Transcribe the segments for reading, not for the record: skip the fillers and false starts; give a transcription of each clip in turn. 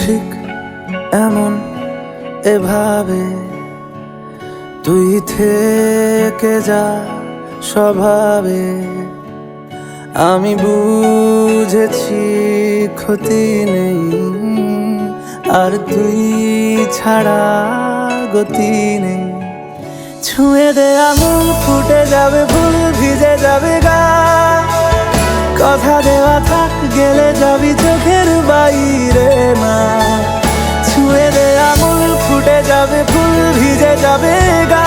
ঠিক এমন এভাবে তুই থেকে যা স্বভাবে। আমি বুঝেছি ক্ষতি নেই, আর তুই ছাড়া গতি নেই। ছুঁয়ে দে আঙুল, ফুটে যাবে ফুল, ভিজে যাবে গা। কথা দেওয়া থাক, গেলে যাবি চোখের বাইরে না। ছুঁয়ে দে আঙুল, ফুটে যাবে ফুল, ভিজে যাবে গা।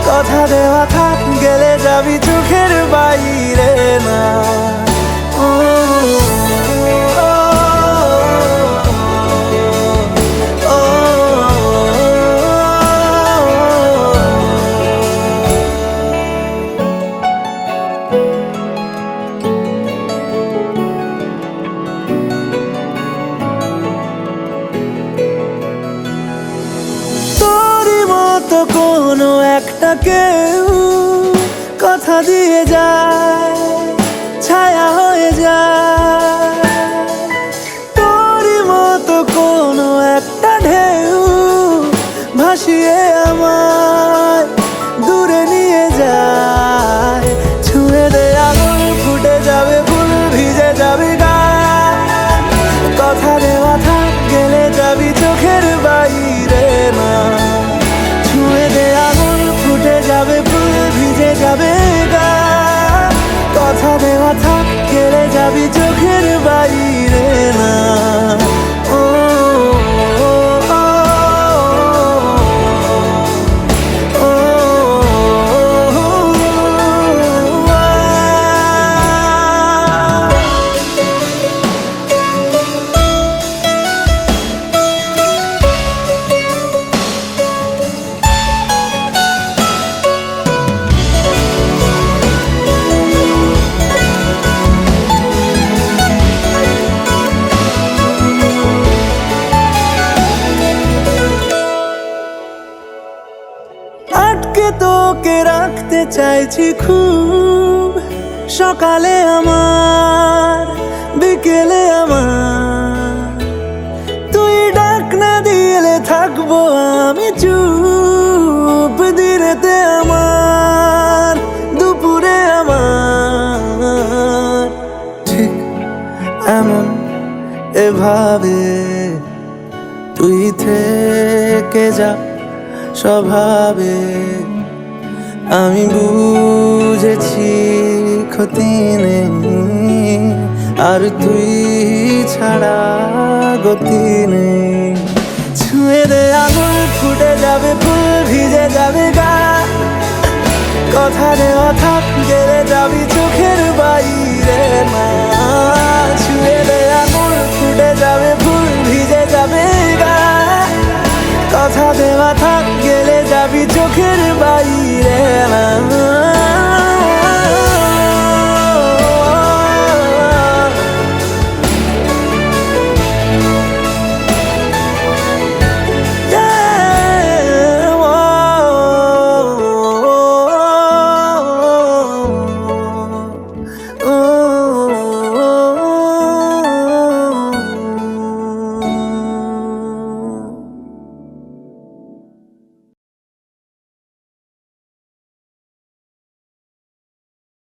কথা দেওয়া থাক, গেলে যাবি চোখের বাইরে না। তো কোনো একটা কেউ কথা দিয়ে যায়, ছায়া হয়ে যায়। তোরই মতো কোনো একটা ঢেউ ভাসিয়ে আমায় দূরে নিয়ে যায়। ছুঁয়ে দে আঙুল, ফুটে যাবে ফুল, ভিজে যাবে গা। কথা দেওয়া থাক, গেলে যাবি চোখের বাইরে না। যাবে ফুল, ভিজে যাবে গা। কথা দেওয়া থাক, গেলে যাবি চোখের বাইরে না। আটকে তোকে রাখতে চাইছি খুব, সকালে আমার, বিকেলে আমার। তুই ডাক না দিলে থাকবো আমি চুপ, দিনেতে আমার, দুপুরে আমার। ঠিক এমন এভাবে তুই থেকে যা স্বভাবে। আমি বুঝেছি ক্ষতি নেই, আর তুই ছাড়া গতি নেই। ছুঁয়ে দে আঙুল, ফুটে যাবে ফুল, ভিজে যাবে গা। কথা দেওয়া থাক, গেলে যাবি চোখের বাইরে না। ছুঁয়ে দে আঙুল, ফুটে যাবে ফুল, ভিজে যাবে গা। কথা দেওয়া থাক, গেলে যাবি চোখের বাইরে না।